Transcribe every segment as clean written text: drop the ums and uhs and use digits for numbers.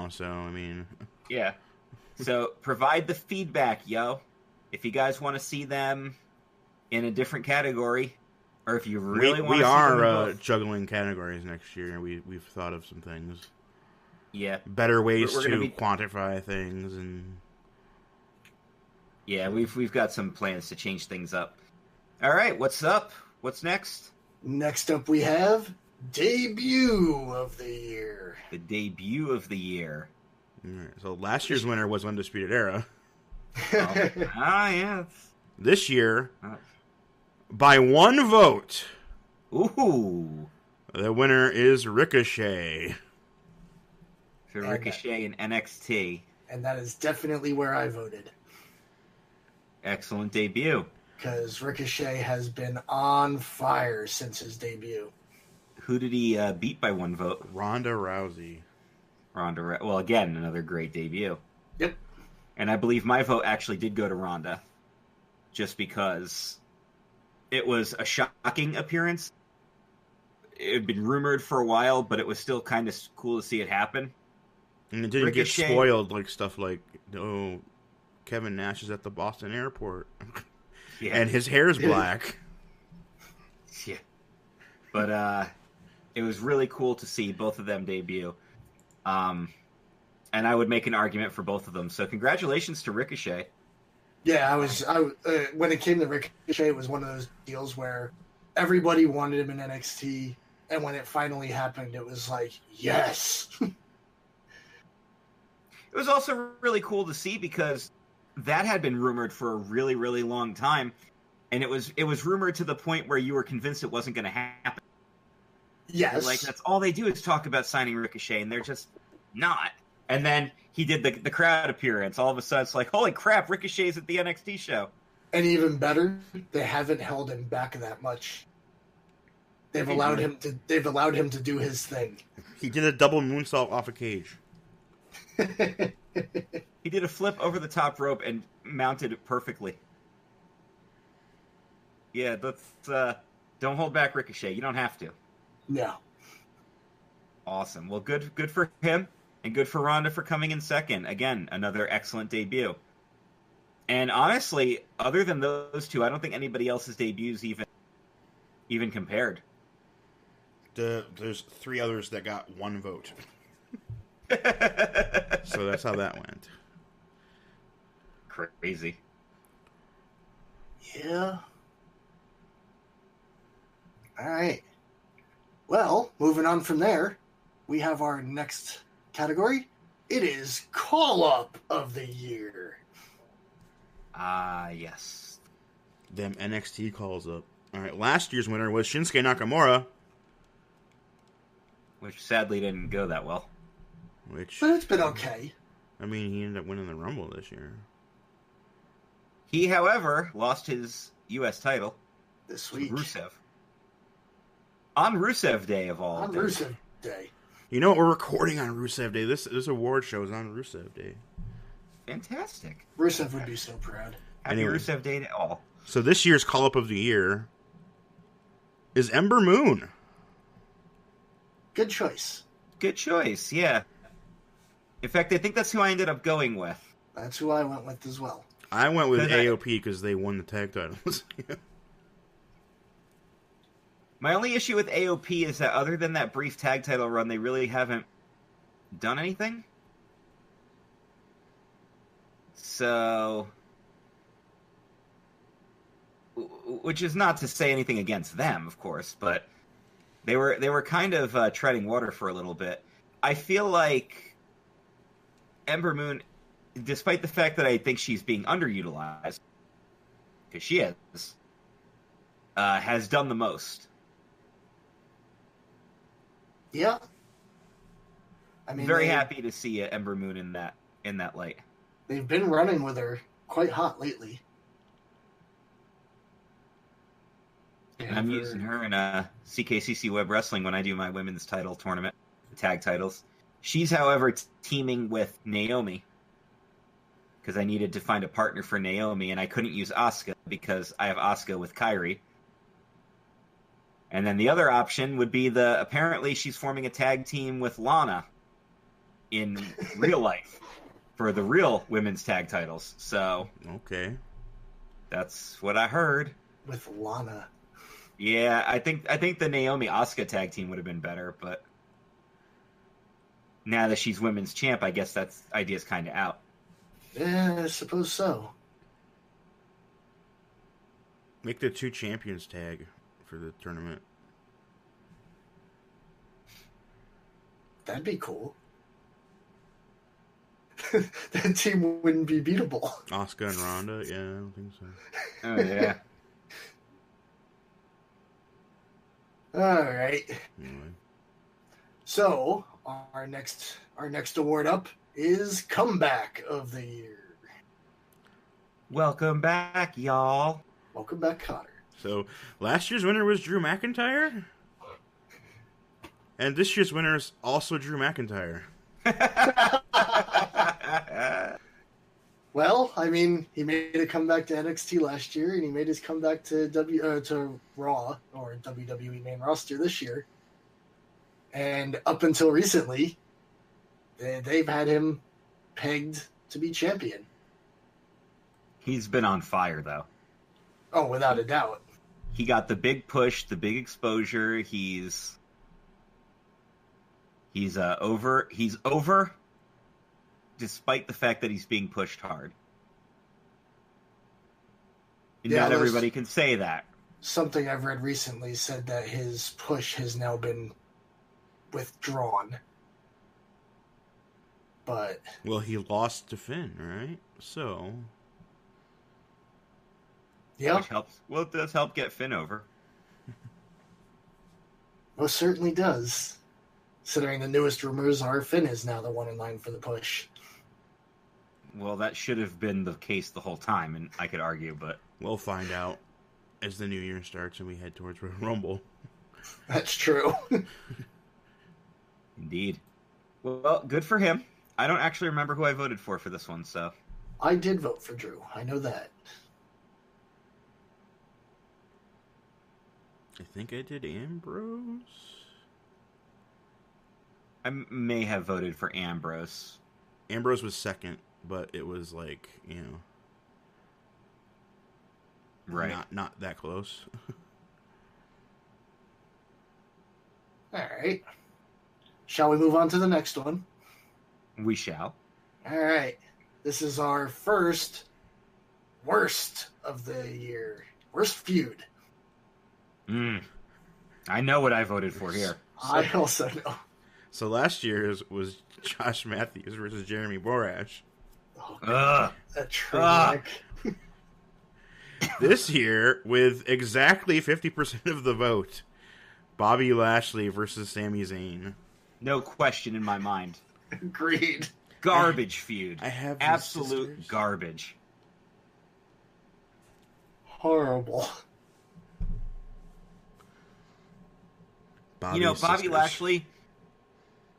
now, so, I mean... Yeah. So, provide the feedback, yo. If you guys want to see them in a different category, or if you really want to see them in both. We are juggling categories next year. We've thought of some things. Yeah. Better ways to quantify things, and... Yeah, we've got some plans to change things up. All right, what's up? What's next? Next up we have Debut of the Year. The Debut of the Year. Right, so last year's winner was Undisputed Era. Yeah. This year, by one vote, ooh, the winner is Ricochet. For Ricochet in NXT. And that is definitely where I voted. Excellent debut. Because Ricochet has been on fire since his debut. Who did he beat by one vote? Ronda Rousey. Well, again, another great debut. Yep. And I believe my vote actually did go to Ronda. Just because it was a shocking appearance. It had been rumored for a while, but it was still kind of cool to see it happen. And it didn't get spoiled like stuff like, oh, Kevin Nash is at the Boston airport. Yeah. And his hair's black. Yeah. But it was really cool to see both of them debut. And I would make an argument for both of them. So congratulations to Ricochet. Yeah, when it came to Ricochet, it was one of those deals where everybody wanted him in NXT, and when it finally happened, it was like, yes. It was also really cool to see because that had been rumored for a really, really long time, and it was rumored to the point where you were convinced it wasn't going to happen. Yes. Like, that's all they do is talk about signing Ricochet, and they're just not. And then he did the crowd appearance. All of a sudden, it's like, holy crap, Ricochet's at the NXT show. And even better, they haven't held him back that much. They've allowed him to do his thing. He did a double moonsault off a cage. He did a flip over the top rope and mounted it perfectly. Yeah, that's don't hold back Ricochet. You don't have to. No. Awesome. Well, good for him, and good for Ronda for coming in second. Again, another excellent debut. And honestly, other than those two, I don't think anybody else's debuts even compared. There's three others that got one vote. So that's how that went. Crazy. Yeah. All right. Well, moving on from there, we have our next category. It is Call-Up of the Year. Yes. Them NXT calls up. All right, last year's winner was Shinsuke Nakamura. Which sadly didn't go that well. But it's been okay. I mean, he ended up winning the Rumble this year. He, however, lost his U.S. title this week. Rusev. On Rusev Day of all. On Rusev Day. You know what? We're recording on Rusev Day. This award show is on Rusev Day. Fantastic. Rusev would be so proud. Happy Rusev Day to all. So this year's Call-Up of the Year is Ember Moon. Good choice. Good choice, yeah. In fact, I think that's who I ended up going with. That's who I went with as well. I went with AOP because they won the tag titles. My only issue with AOP is that other than that brief tag title run, they really haven't done anything. So, which is not to say anything against them, of course, but they were kind of treading water for a little bit. I feel like Ember Moon, despite the fact that I think she's being underutilized, because she has done the most. Yeah. I mean, very happy to see Ember Moon in that light. They've been running with her quite hot lately. I'm using her in CKCC Web Wrestling when I do my women's title tournament, tag titles. She's, however, teaming with Naomi because I needed to find a partner for Naomi, and I couldn't use Asuka because I have Asuka with Kairi. And then the other option would be apparently she's forming a tag team with Lana. in real life for the real women's tag titles. So okay, that's what I heard. With Lana. Yeah, I think the Naomi Asuka tag team would have been better, but now that she's women's champ, I guess that idea's kind of out. Yeah, I suppose so. Make the 2 champions tag for the tournament. That'd be cool. That team wouldn't be beatable. Asuka and Ronda? Yeah, I don't think so. Oh, yeah. All right. Anyway. So, our next award up is Comeback of the Year. Welcome back, y'all. Welcome back, Connor. So, last year's winner was Drew McIntyre? And this year's winner is also Drew McIntyre. Well, I mean, he made a comeback to NXT last year, and he made his comeback to to Raw, or WWE main roster this year. And up until recently, they've had him pegged to be champion. He's been on fire, though. Oh, without a doubt. He got the big push, the big exposure. He's over. He's over, despite the fact that he's being pushed hard. And Yeah, not everybody can say that. Something I've read recently said that his push has now been withdrawn. But Well, he lost to Finn, right? So, yeah, Which helps. Well, it does help get Finn over. most certainly does. Considering the newest rumors are Finn is now the one in line for the push. Well, that should have been the case the whole time, and I could argue, but we'll find out as the new year starts and we head towards Royal Rumble. That's true. indeed. Well, good for him. I don't actually remember who I voted for this one, so. I did vote for Drew. I know that. I think I did Ambrose. I may have voted for Ambrose. Ambrose was second, but it was like, you know, Right. not that close. All right. Shall we move on to the next one? We shall. All right. This is our first worst of the year. Worst feud. I know what I voted for here. I also know. So last year's was Josh Matthews versus Jeremy Borash. Oh, Ugh. that train wreck. This year, with exactly 50% of the vote, Bobby Lashley versus Sami Zayn. No question in my mind. Agreed. Garbage feud. I have absolute sisters. garbage. Horrible. Bobby's Bobby sisters. Lashley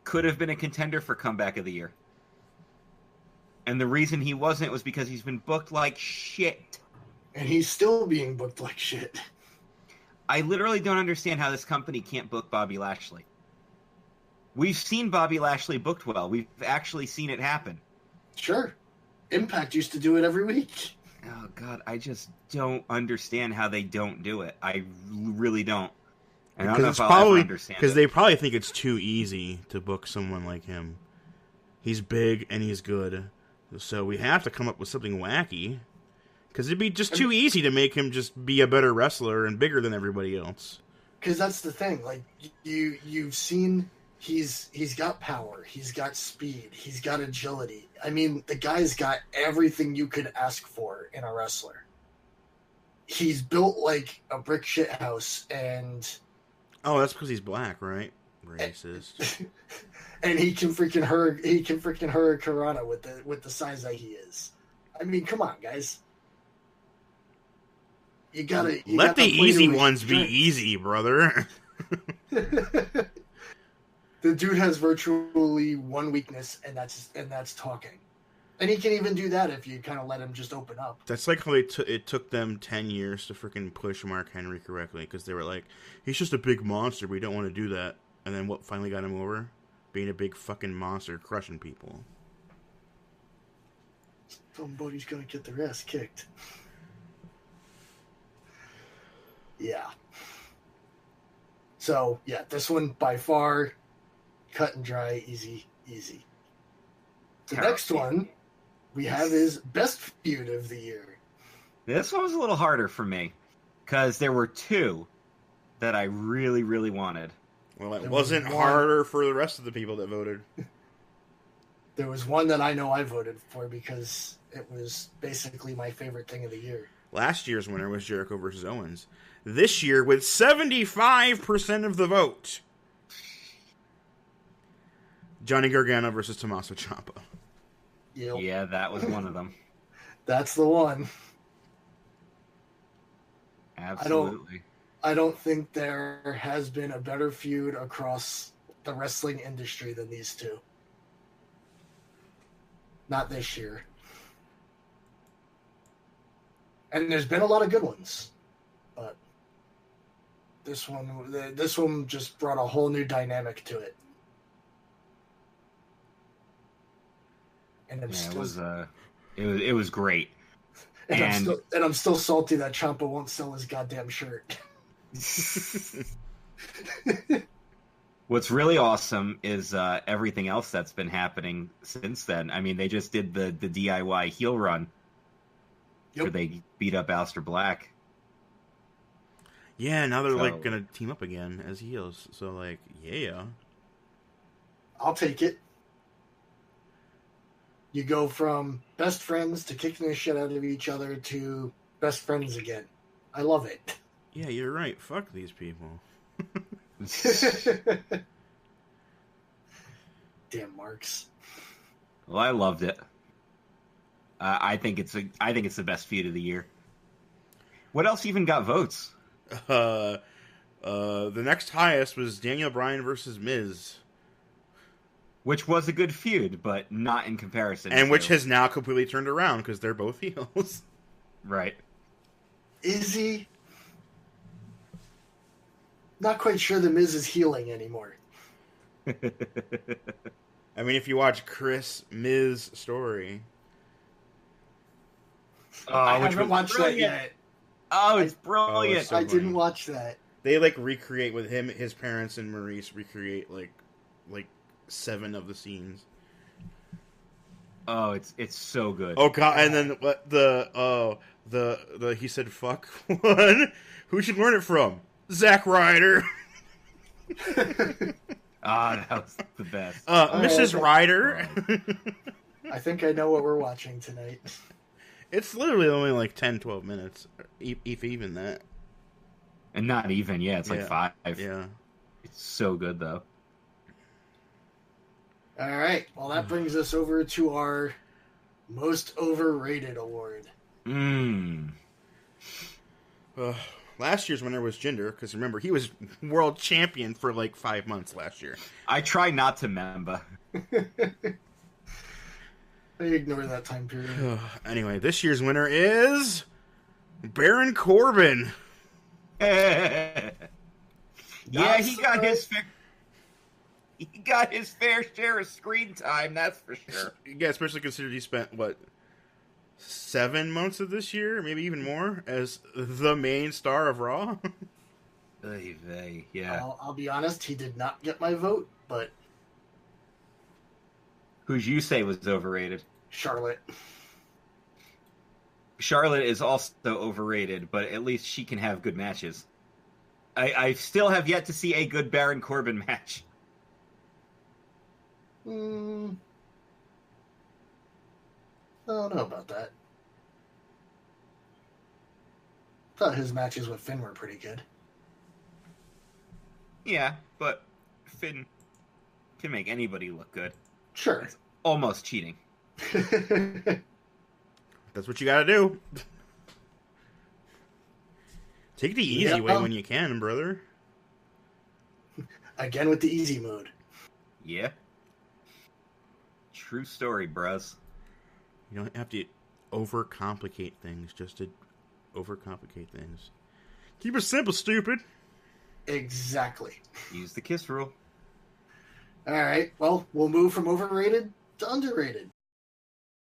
could have been a contender for comeback of the year. And the reason he wasn't was because he's been booked like shit. And he's still being booked like shit. I literally don't understand how this company can't book Bobby Lashley. We've seen Bobby Lashley booked well. We've actually seen it happen. Sure. Impact used to do it every week. Oh, God, I just don't understand how they don't do it. I really don't. And I don't know if I'll ever understand it. Because they probably think it's too easy to book someone like him. He's big and he's good. So we have to come up with something wacky. Because it'd be just too easy to make him just be a better wrestler and bigger than everybody else. Because that's the thing. Like, you've seen he's got power. He's got speed. He's got agility. I mean, the guy's got everything you could ask for in a wrestler. He's built like a brick shit house, and... Oh, that's because he's black, right? Racist. And he can freaking Hurricanrana with the size that he is. I mean, come on, guys. You gotta let the easy ones be strengths. easy, brother. The dude has virtually one weakness, and that's talking. And he can even do that if you kind of let him just open up. That's like how it took them 10 years to freaking push Mark Henry correctly, because they were like, he's just a big monster, we don't want to do that. And then what finally got him over? being a big fucking monster crushing people. Somebody's gonna get their ass kicked. Yeah. So, yeah, this one by far, cut and dry, easy. The next one we have is Best Feud of the Year. This one was a little harder for me, because there were two that I really, really wanted. Well, it wasn't harder for the rest of the people that voted. There was one that I know I voted for because it was basically my favorite thing of the year. Last year's winner was Jericho versus Owens. This year, with 75% of the vote, Johnny Gargano versus Tommaso Ciampa. Yep. Yeah, that was one of them. That's the one. Absolutely. I don't think there has been a better feud across the wrestling industry than these two. Not this year. And there's been a lot of good ones, but this one just brought a whole new dynamic to it. And it was great. And I'm still salty that Ciampa won't sell his goddamn shirt. What's really awesome is everything else that's been happening since then. I mean, they just did the DIY heel run where they beat up Aleister Black. Yeah, now they're like gonna team up again as heels. So like, yeah, I'll take it. You go from best friends to kicking the shit out of each other to best friends again. I love it. Yeah, you're right. Fuck these people. Damn marks. Well, I loved it. I think it's the best feud of the year. What else even got votes? The next highest was Daniel Bryan versus Miz, which was a good feud, but not in comparison. And which has now completely turned around because they're both heels. Right. Is he? Not quite sure the Miz is healing anymore. I mean, if you watch Chris Miz story. I haven't watched that yet. Oh, it's brilliant. So I didn't watch that. They like recreate with him, his parents, and Maurice recreate like 7 of the scenes. Oh, it's so good. Oh god! And then what the he said fuck one. Who should learn it from? Zack Ryder. That was the best. Mrs. Ryder. I think I know what we're watching tonight. It's literally only like 10, 12 minutes, if even that. And not even, it's like 5. Yeah. It's so good, though. All right. Well, that brings us over to our most overrated award. Last year's winner was Jinder, because remember, he was world champion for like 5 months last year. I try not to remember. I ignore that time period. Anyway, this year's winner is Baron Corbin. Yeah, he got his fair share of screen time, that's for sure. Yeah, especially considering he spent, 7 months of this year, maybe even more, as the main star of Raw. Yeah. I'll be honest, he did not get my vote, but... Who'd you say was overrated? Charlotte. Charlotte is also overrated, but at least she can have good matches. I still have yet to see a good Baron Corbin match. I don't know about that. Thought his matches with Finn were pretty good. Yeah, but Finn can make anybody look good. Sure. It's almost cheating. That's what you gotta do. Take the easy way when you can, brother. Again with the easy mode. Yeah. True story, bros. You don't have to overcomplicate things just to overcomplicate things. Keep it simple, stupid. Exactly. Use the kiss rule. All right. Well, we'll move from overrated to underrated.